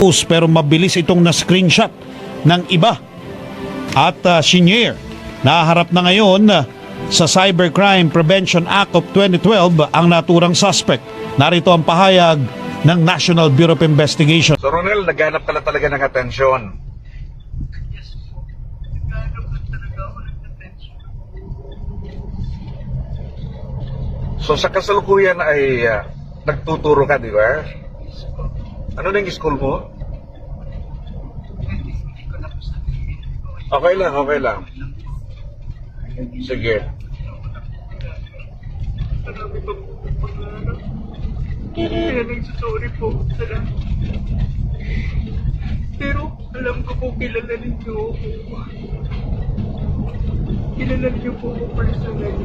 Pero mabilis itong na-screenshot ng iba at shinare. Naharap na ngayon sa Cybercrime Prevention Act of 2012 ang naturang suspect. Narito ang pahayag ng National Bureau of Investigation. So Ronel, naghanap ka na talaga ng atensyon. Yes po. Naghanap na talaga ako ng attention. So sa kasalukuyan ay nagtuturo ka, di ba? Yes po. Ano na yung school mo? Hindi ko na po sabihin. Okay lang, okay lang. Sige. Marami pa po pag-aaral. Kaya nagsasorry po sa lahat. Pero alam ko po kilala ninyo ako. Kilala niyo po ako personally.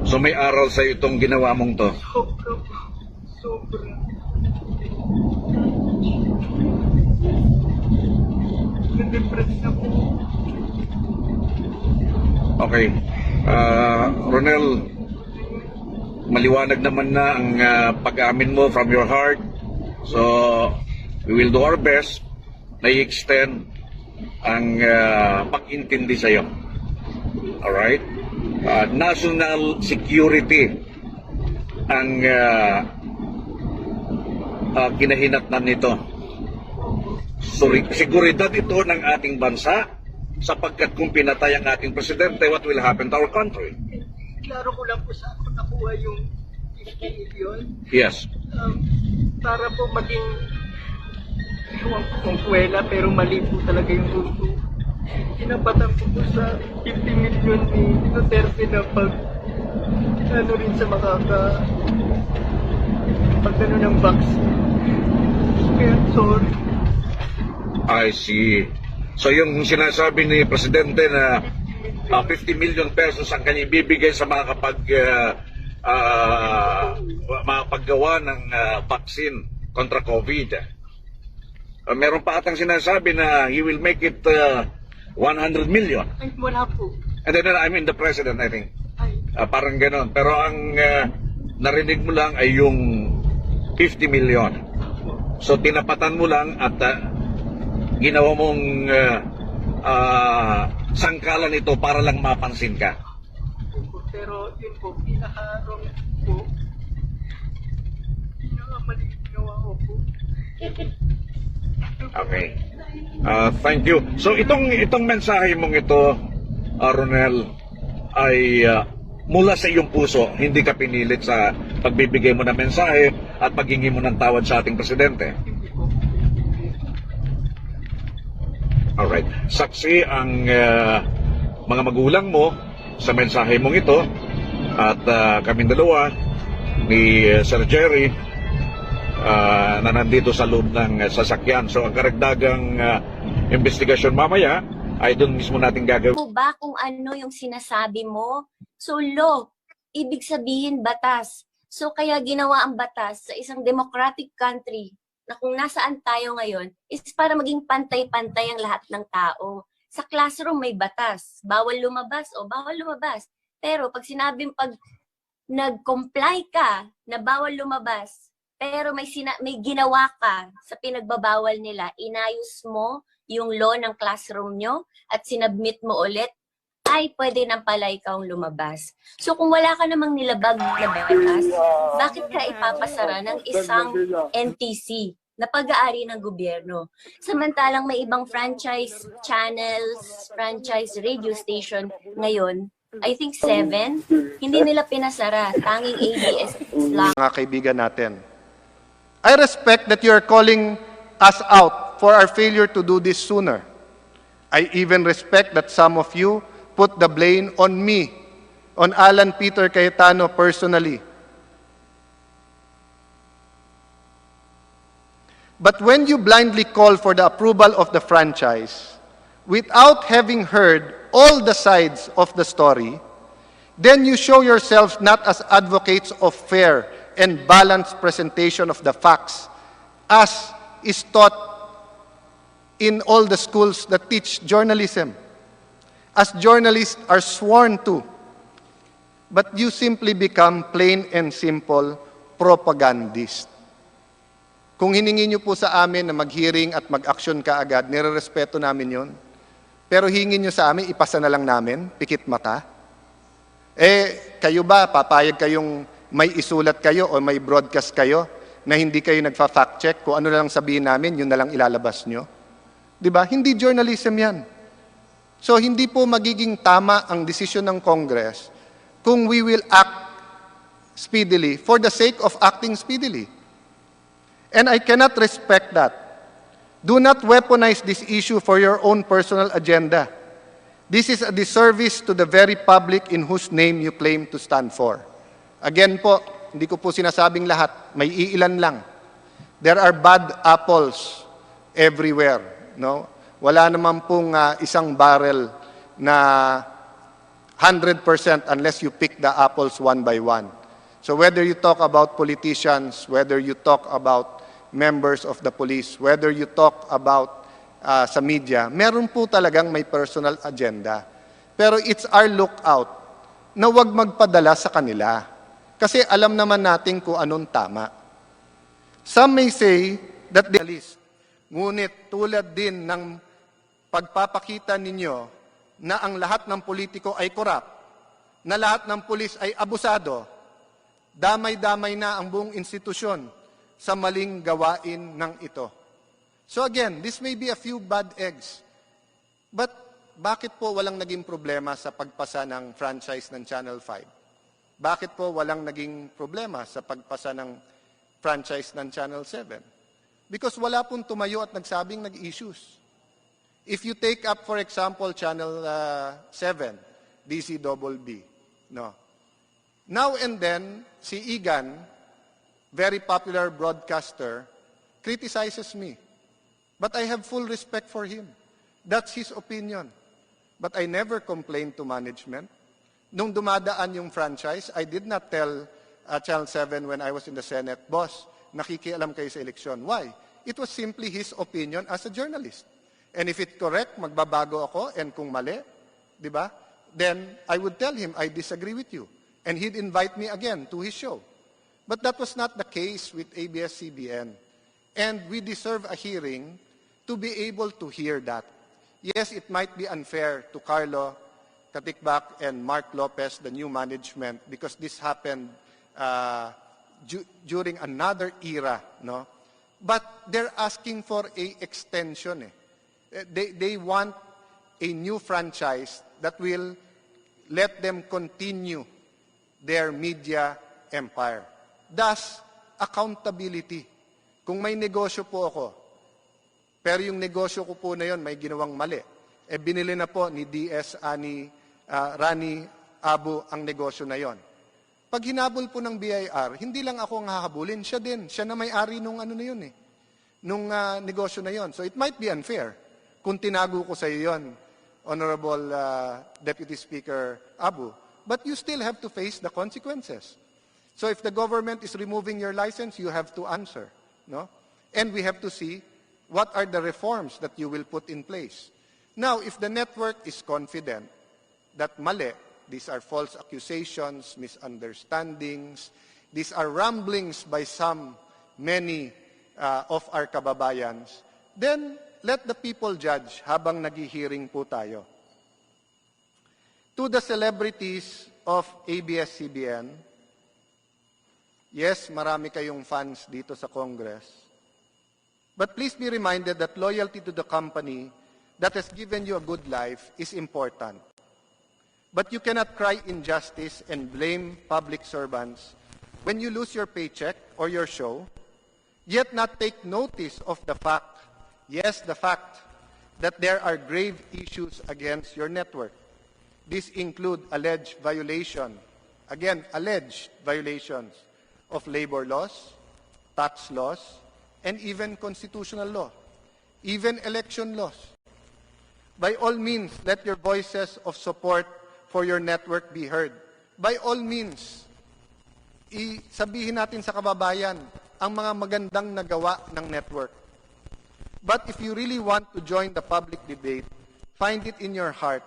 So may aral sa itong ginawa mong to? Sobra po. Sobra. Na-depress na po. Okay. Ronel, maliwanag naman na ang pag-amin mo from your heart. So, we will do our best na i-extend ang pag-intindi sa'yo. Alright? National security ang kinahinatnan nito. Seguridad ito ng ating bansa sapagkat kung pinatay ang ating presidente, what will happen to our country? Klaro ko lang po sa ako nakuha yung 50 million. Yes. Para po maging iwan ko kung kwela pero mali po talaga yung ruto. Kinapatan ko po sa 50 million ni Duterte na ano rin sa pag ano ng vaccine. Kaya sorry. I see. So yung sinasabi ni Presidente na 50 million pesos ang kanya ibibigay sa mga paggawa ng vaccine kontra COVID. Meron pa atang sinasabi na he will make it 100 million. Ay, wala po. And then I mean the President, I think. Ay, Parang ganon. Pero ang narinig mo lang ay yung 50 million. So tinapatan mo lang at ginawa mong sangkalan ito para lang mapansin ka. pero yun po, pinaka-wrong po. Pinaka-mali ginawa ko po. Okay. Thank you. So itong mensahe mong ito, Ronel, ay mula sa iyong puso, hindi ka pinilit sa pagbibigay mo ng mensahe at paghingi mo ng tawad sa ating presidente. Hindi po. Alright. Saksi ang mga magulang mo sa mensahe mong ito at kaming dalawa ni Sir Jerry na nandito sa loob ng sasakyan. So ang karagdagang investigasyon mamaya ay doon mismo natin gagawin. Mo ba kung ano yung sinasabi mo? So law, ibig sabihin batas. So kaya ginawa ang batas sa isang democratic country na kung nasaan tayo ngayon is para maging pantay-pantay ang lahat ng tao. Sa classroom may batas, bawal lumabas o bawal lumabas. Pero pag nag-comply ka na bawal lumabas, pero may ginawa ka sa pinagbabawal nila, inayos mo yung law ng classroom nyo at sinabmit mo ulit, ay pwede nang pala ikaw lumabas. So kung wala ka namang nilabag na batas, bakit ka ipapasara ng isang NTC na pag-aari ng gobyerno? Samantalang may ibang franchise channels, franchise radio station ngayon, I think 7, hindi nila pinasara, tanging ABS lang. Mga kaibigan natin, I respect that you are calling us out for our failure to do this sooner. I even respect that some of you put the blame on me, on Alan Peter Cayetano personally. But when you blindly call for the approval of the franchise, without having heard all the sides of the story, then you show yourselves not as advocates of fair and balanced presentation of the facts, as is taught in all the schools that teach journalism, as journalists are sworn to, but you simply become plain and simple propagandists. Kung hiningi nyo po sa amin na mag-hearing at mag-action kaagad, nirerespeto namin yon. Pero hingin nyo sa amin, ipasa na lang namin, pikit mata. Kayo ba, papayag kayong may isulat kayo o may broadcast kayo na hindi kayo nagfa-fact check, kung ano na lang sabihin namin, yun na lang ilalabas nyo? Diba? Hindi journalism yan. So, hindi po magiging tama ang desisyon ng Congress kung we will act speedily for the sake of acting speedily. And I cannot respect that. Do not weaponize this issue for your own personal agenda. This is a disservice to the very public in whose name you claim to stand for. Again po, hindi ko po sinasabing lahat, may iilan lang. There are bad apples everywhere. No? Wala naman pong isang barrel na 100% unless you pick the apples one by one. So whether you talk about politicians, whether you talk about members of the police, whether you talk about sa media, meron po talagang may personal agenda. Pero it's our lookout na huwag magpadala sa kanila. Kasi alam naman natin kung anong tama. Some may say that they are list. Ngunit tulad din ng pagpapakita ninyo na ang lahat ng politiko ay korap, na lahat ng pulis ay abusado, damay-damay na ang buong institusyon sa maling gawain ng ito. So again, this may be a few bad eggs. But bakit po walang naging problema sa pagpasa ng franchise ng Channel 5? Bakit po walang naging problema sa pagpasa ng franchise ng Channel 7? Because wala pong tumayo at nagsabing nag-issues. If you take up, for example, Channel 7, DCBB, no? Now and then, si Igan, very popular broadcaster, criticizes me. But I have full respect for him. That's his opinion. But I never complained to management. Nung dumadaan yung franchise, I did not tell Channel 7 when I was in the Senate, boss, nakikialam kayo sa eleksyon. Why? It was simply his opinion as a journalist. And if it's correct, magbabago ako, and kung mali, di ba? Then I would tell him, I disagree with you. And he'd invite me again to his show. But that was not the case with ABS-CBN. And we deserve a hearing to be able to hear that. Yes, it might be unfair to Carlo Katikbak and Mark Lopez, the new management, because this happened during another era, no? But they're asking for a extension. They want a new franchise that will let them continue their media empire. Thus, accountability. Kung may negosyo po ako, pero yung negosyo ko po na yon may ginawang mali, binili na po ni DS Rani Abu ang negosyo na yon. Pag hinabol po ng BIR, hindi lang ako ang hahabulin, siya din. Siya na may-ari nung ano na yun nung negosyo na yon. So it might be unfair kung tinago ko sa iyo yon, Honorable Deputy Speaker Abu. But you still have to face the consequences. So if the government is removing your license, you have to answer, no? And we have to see what are the reforms that you will put in place. Now, if the network is confident that mali, these are false accusations, misunderstandings, these are ramblings by many of our kababayans, then let the people judge habang naghihiring po tayo. To the celebrities of ABS-CBN, yes, marami kayong fans dito sa Congress. But please be reminded that loyalty to the company that has given you a good life is important. But you cannot cry injustice and blame public servants when you lose your paycheck or your show, yet not take notice of the fact, yes, the fact that there are grave issues against your network. These include alleged violations of labor laws, tax laws, and even constitutional law, even election laws. By all means, let your voices of support for your network be heard. By all means, sabihin natin sa kababayan ang mga magandang nagawa ng network. But if you really want to join the public debate, find it in your heart,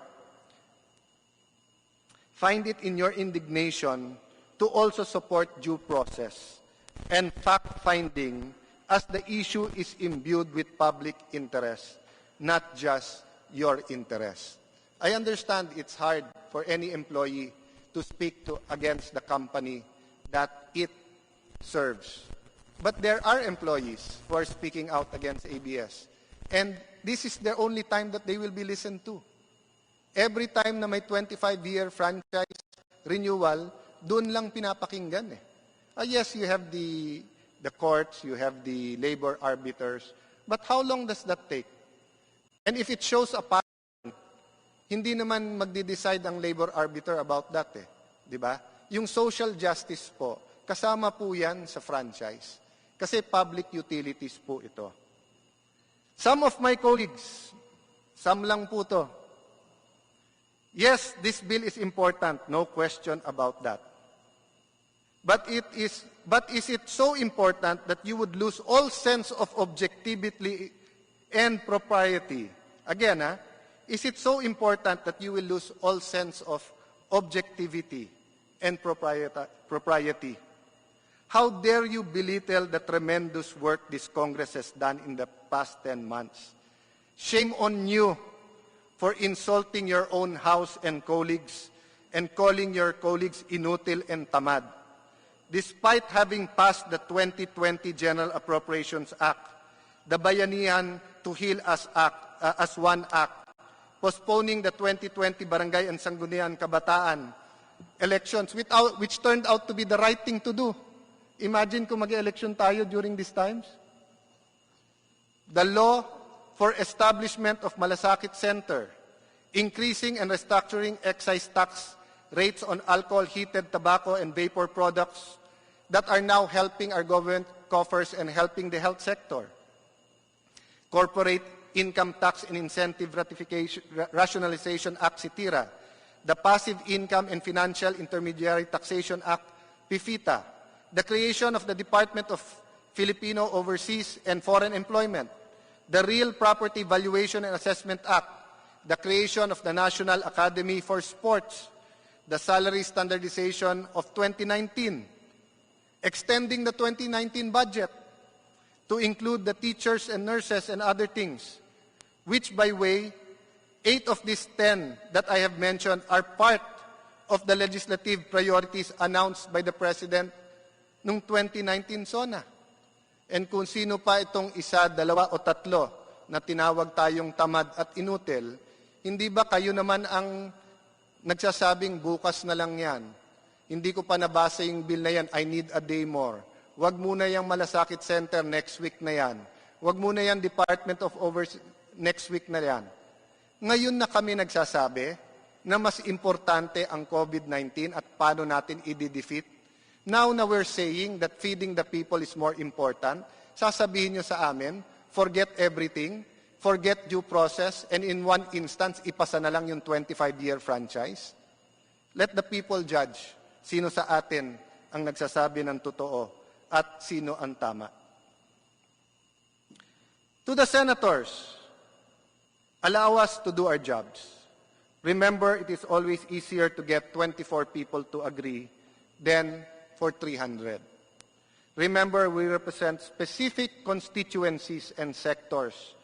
find it in your indignation to also support due process and fact-finding as the issue is imbued with public interest, not just your interest. I understand it's hard for any employee to speak against the company that it serves. But there are employees who are speaking out against ABS. And this is the only time that they will be listened to. Every time na may 25-year franchise renewal, doon lang pinapakinggan eh. Yes, you have the courts, you have the labor arbiters, but how long does that take? And if it shows a pattern, hindi naman magde-decide ang labor arbiter about that eh. Di ba? Yung social justice po, kasama po yan sa franchise. Kasi public utilities po ito. Some of my colleagues, some lang po to. Yes, this bill is important, no question about that. But is it so important that you would lose all sense of objectivity and propriety? Again, is it so important that you will lose all sense of objectivity and propriety? How dare you belittle the tremendous work this Congress has done in the past 10 months? Shame on you for insulting your own house and colleagues and calling your colleagues inutil and tamad. Despite having passed the 2020 General Appropriations Act, the Bayanihan to Heal Us Act, as one act, postponing the 2020 Barangay and Sangguniang Kabataan elections, which turned out to be the right thing to do. Imagine kung mag-election tayo during these times. The law for establishment of Malasakit Center, increasing and restructuring excise tax rates on alcohol, heated tobacco, and vapor products that are now helping our government coffers and helping the health sector. Corporate Income Tax and Incentive Rationalization Act, CITIRA, the Passive Income and Financial Intermediary Taxation Act, PIFITA, the creation of the Department of Filipino Overseas and Foreign Employment, the Real Property Valuation and Assessment Act, the creation of the National Academy for Sports, the Salary Standardization of 2019, extending the 2019 budget to include the teachers and nurses and other things, which, by way, 8 of these 10 that I have mentioned are part of the legislative priorities announced by the President noong 2019 SONA. And kung sino pa itong isa, dalawa o tatlo na tinawag tayong tamad at inutil, hindi ba kayo naman ang nagsasabing bukas na lang yan? Hindi ko pa nabasa yung bill na yan, I need a day more. Wag muna yung Malasakit Center, next week na yan. Wag muna yung Department of Overseas, next week na yan. Ngayon na kami nagsasabi na mas importante ang COVID-19 at paano natin i-defeat. Now na we're saying that feeding the people is more important, sasabihin nyo sa amin, forget everything, forget due process, and in one instance, ipasa na lang yung 25-year franchise? Let the people judge sino sa atin ang nagsasabi ng totoo at sino ang tama. To the senators, allow us to do our jobs. Remember, it is always easier to get 24 people to agree than for 300. Remember, we represent specific constituencies and sectors.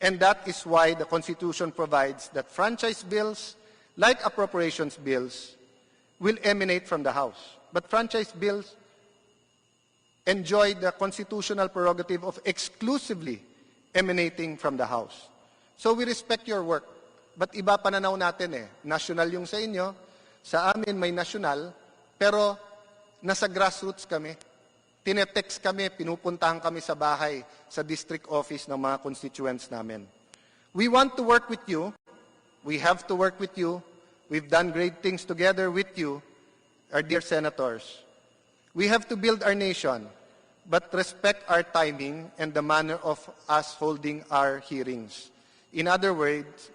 And that is why the Constitution provides that franchise bills, like appropriations bills, will emanate from the House. But franchise bills enjoy the constitutional prerogative of exclusively emanating from the House. So we respect your work. But iba pananaw natin eh. National yung sa inyo, sa amin may national, pero nasa grassroots kami. Tinetext kami, pinupuntahan kami sa bahay, sa district office ng mga constituents namin. We want to work with you. We have to work with you. We've done great things together with you, our dear senators. We have to build our nation, but respect our timing and the manner of us holding our hearings. In other words,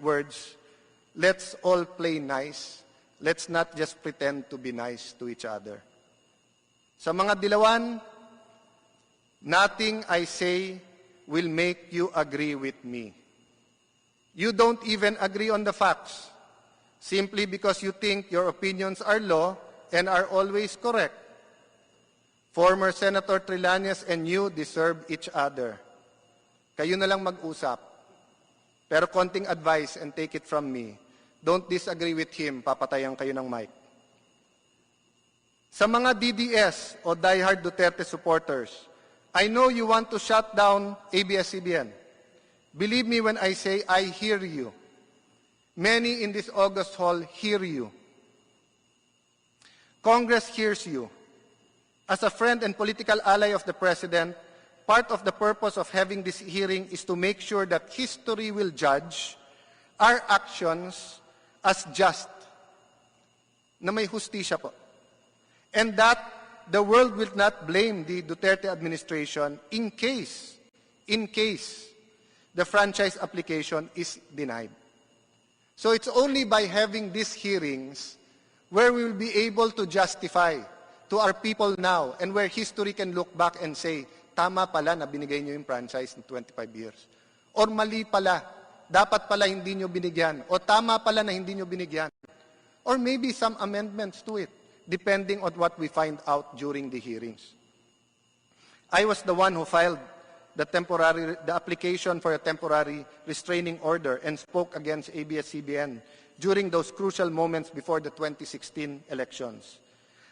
let's all play nice. Let's not just pretend to be nice to each other. Sa mga dilawan, nothing I say will make you agree with me. You don't even agree on the facts, simply because you think your opinions are law and are always correct. Former Senator Trillanes and you deserve each other. Kayo na lang mag-usap. Pero konting advice, and take it from me, don't disagree with him, papatayan kayo ng mic. Sa mga DDS o diehard Duterte supporters, I know you want to shut down ABS-CBN. Believe me when I say I hear you. Many in this August hall hear you. Congress hears you. As a friend and political ally of the President, part of the purpose of having this hearing is to make sure that history will judge our actions as just, na may hustisya po. And that the world will not blame the Duterte administration in case the franchise application is denied. So it's only by having these hearings where we will be able to justify to our people now and where history can look back and say, tama pala na binigay nyo yung franchise in 25 years. Or mali pala, dapat pala hindi nyo binigyan. O tama pala na hindi nyo binigyan. Or maybe some amendments to it, depending on what we find out during the hearings. I was the one who filed the application for a temporary restraining order and spoke against ABS-CBN during those crucial moments before the 2016 elections.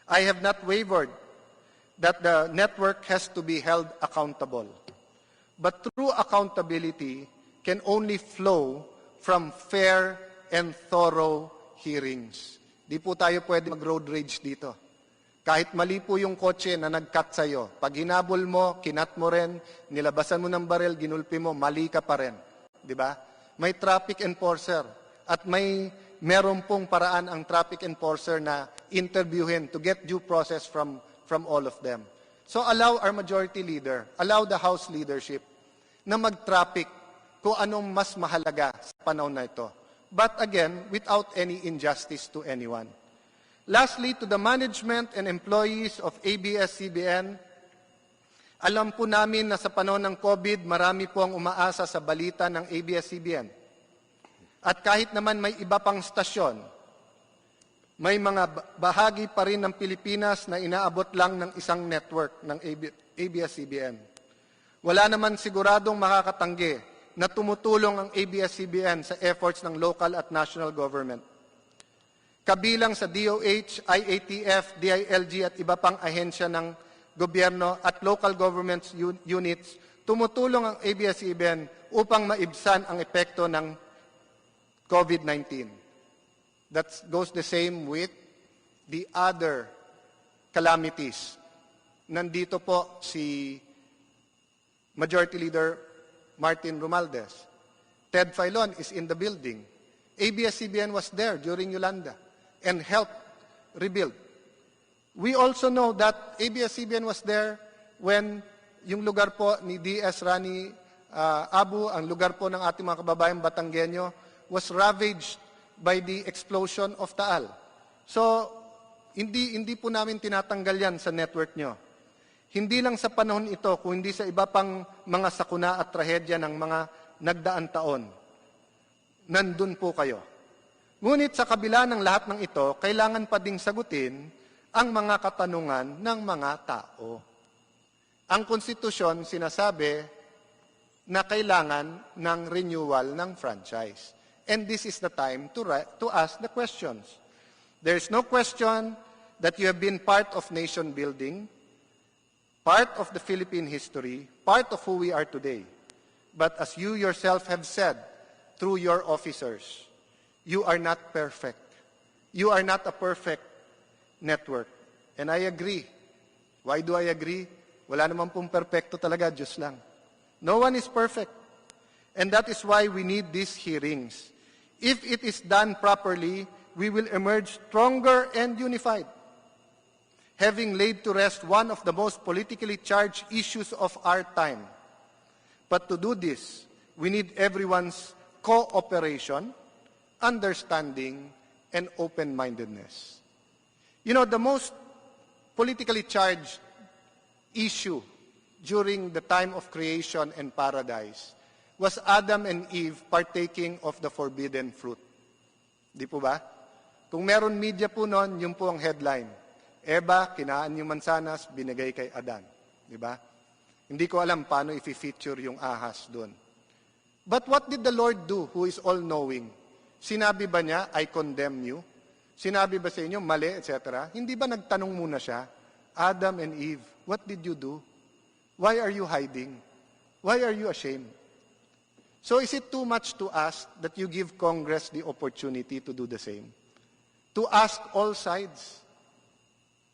I have not wavered that the network has to be held accountable. But true accountability can only flow from fair and thorough hearings. Di po tayo pwede mag-road rage dito. Kahit mali po yung kotse na nag-cut sa'yo, pag hinabol mo, kinat mo rin, nilabasan mo ng barel, ginulpi mo, mali ka pa rin. Di ba? May traffic enforcer at meron pong paraan ang traffic enforcer na interviewin to get due process from all of them. So allow our majority leader, allow the House leadership na mag-traffic kung anong mas mahalaga sa panahon na ito. But again, without any injustice to anyone. Lastly, to the management and employees of ABS-CBN, alam po namin na sa panahon ng COVID, marami po ang umaasa sa balita ng ABS-CBN. At kahit naman may iba pang stasyon, may mga bahagi pa rin ng Pilipinas na inaabot lang ng isang network ng ABS-CBN. Wala naman siguradong makakatanggi na tumutulong ang ABS-CBN sa efforts ng local at national government. Kabilang sa DOH, IATF, DILG at iba pang ahensya ng gobyerno at local government units, tumutulong ang ABS-CBN upang maibsan ang epekto ng COVID-19. That goes the same with the other calamities. Nandito po si Majority Leader Martin Romualdez. Ted Filon is in the building. ABS-CBN was there during Yolanda and helped rebuild. We also know that ABS-CBN was there when yung lugar po ni DS Rani Abu, ang lugar po ng ating mga kababayang Batanggenyo, was ravaged by the explosion of Taal. So, hindi po namin tinatanggal yan sa network nyo. Hindi lang sa panahon ito, kung hindi sa iba pang mga sakuna at trahedya ng mga nagdaang taon. Nandun po kayo. Ngunit sa kabila ng lahat ng ito, kailangan pa ding sagutin ang mga katanungan ng mga tao. Ang konstitusyon sinasabi na kailangan ng renewal ng franchise. And this is the time to ask the questions. There is no question that you have been part of nation building, part of the Philippine history, part of who we are today. But as you yourself have said through your officers, you are not perfect. You are not a perfect network. And I agree. Why do I agree? Wala naman pong perfecto talaga, Diyos lang. No one is perfect. And that is why we need these hearings. If it is done properly, we will emerge stronger and unified, having laid to rest one of the most politically charged issues of our time. But to do this, we need everyone's cooperation, understanding, and open-mindedness. You know, the most politically charged issue during the time of creation and paradise was Adam and Eve partaking of the forbidden fruit. Di po ba? Kung meron media po noon, yun po ang headline. Eva, kinaan yung mansanas, binigay kay Adan. Di ba? Hindi ko alam paano i-feature yung ahas doon. But what did the Lord do, who is all-knowing? Sinabi ba niya, I condemn you? Sinabi ba sa inyo, mali, etc.? Hindi ba nagtanong muna siya, Adam and Eve, what did you do? Why are you hiding? Why are you ashamed? So is it too much to ask that you give Congress the opportunity to do the same? To ask all sides.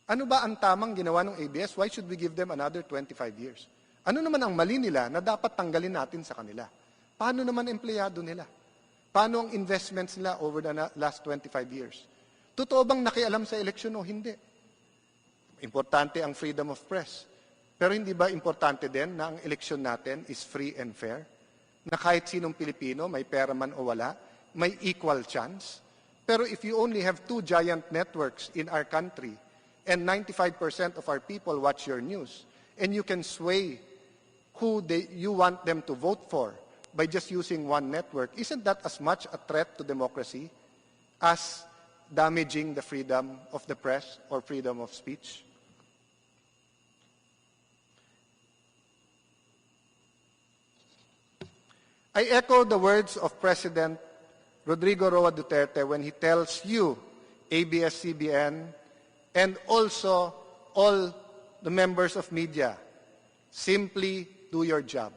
Ano ba ang tamang ginawa ng ABS? Why should we give them another 25 years? Ano naman ang mali nila na dapat tanggalin natin sa kanila? Paano naman empleyado nila? Paano ang investments nila over the last 25 years? Totoo bang nakialam sa eleksyon o hindi? Importante ang freedom of press. Pero hindi ba importante din na ang eleksyon natin is free and fair? Na kahit sinong Pilipino, may pera man o wala, may equal chance? Pero if you only have 2 giant networks in our country, and 95% of our people watch your news, and you can sway who you want them to vote for by just using one network, isn't that as much a threat to democracy as damaging the freedom of the press or freedom of speech? I echo the words of President Rodrigo Roa Duterte when he tells you, ABS-CBN, and also all the members of media, simply do your job.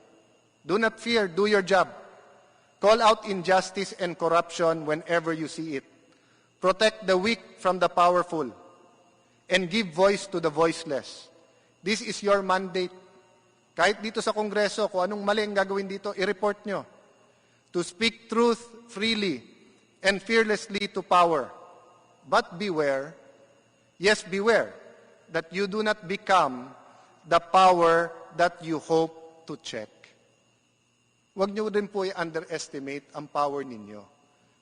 Do not fear, do your job. Call out injustice and corruption whenever you see it. Protect the weak from the powerful, and give voice to the voiceless. This is your mandate. Kahit dito sa Kongreso, kung anong mali ang gagawin dito, i-report nyo. To speak truth freely and fearlessly to power. But beware, yes, beware, that you do not become the power that you hope to check. Huwag nyo rin po i-underestimate ang power ninyo.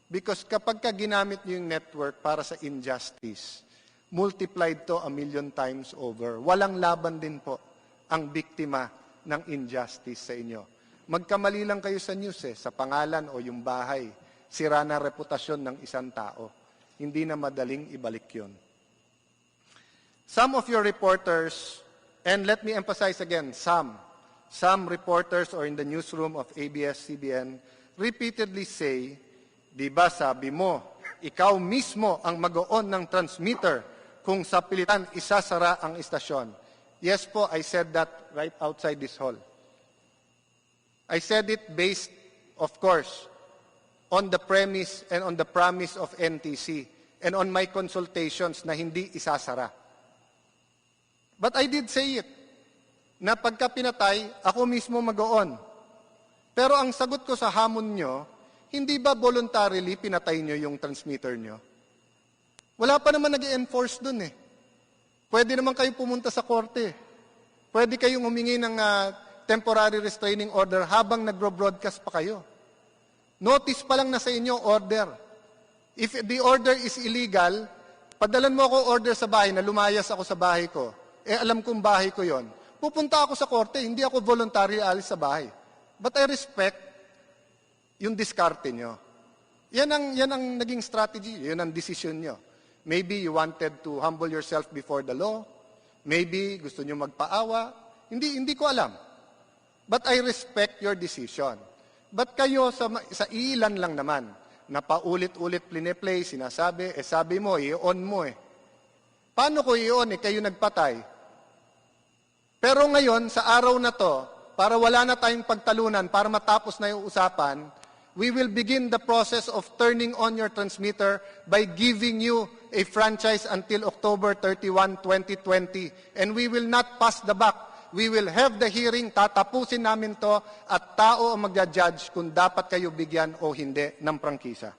Because kapag ka ginamit nyo yung network para sa injustice, multiplied to 1,000,000 times over. Walang laban din po ang biktima ng injustice sa inyo. Magkamali lang kayo sa news sa pangalan o yung bahay. Sira na reputasyon ng isang tao. Hindi na madaling ibalik yun. Some of your reporters, and let me emphasize again, some reporters or in the newsroom of ABS-CBN repeatedly say, di ba sabi mo, ikaw mismo ang mag-on ng transmitter kung sa pilitan isasara ang istasyon. Yes po, I said that right outside this hall. I said it based, of course, on the premise and on the promise of NTC and on my consultations na hindi isasara. But I did say it, na pagka pinatay, ako mismo mag-on. Pero ang sagot ko sa hamon nyo, hindi ba voluntarily pinatay nyo yung transmitter nyo? Wala pa naman nag-enforce dun Pwede naman kayo pumunta sa korte. Pwede kayong humingi ng temporary restraining order habang nagro-broadcast pa kayo. Notice pa lang na sa inyo, order. If the order is illegal, padalan mo ako order sa bahay na lumayas ako sa bahay ko. Alam kong bahay ko yon. Pupunta ako sa korte, hindi ako voluntarily alis sa bahay. But I respect yung diskarte nyo. Yan ang naging strategy, yan ang decision nyo. Maybe you wanted to humble yourself before the law. Maybe gusto nyo magpaawa. Hindi ko alam. But I respect your decision. But kayo sa ilan lang naman, na paulit-ulit play, sinasabi, sabi mo, i-on mo Paano ko i-on kayo nagpatay? Pero ngayon, sa araw na to, para wala na tayong pagtalunan, para matapos na yung usapan, we will begin the process of turning on your transmitter by giving you a franchise until October 31, 2020. And we will not pass the buck. We will have the hearing, tatapusin namin to, at tao ang magja-judge kung dapat kayo bigyan o hindi ng prangkisa.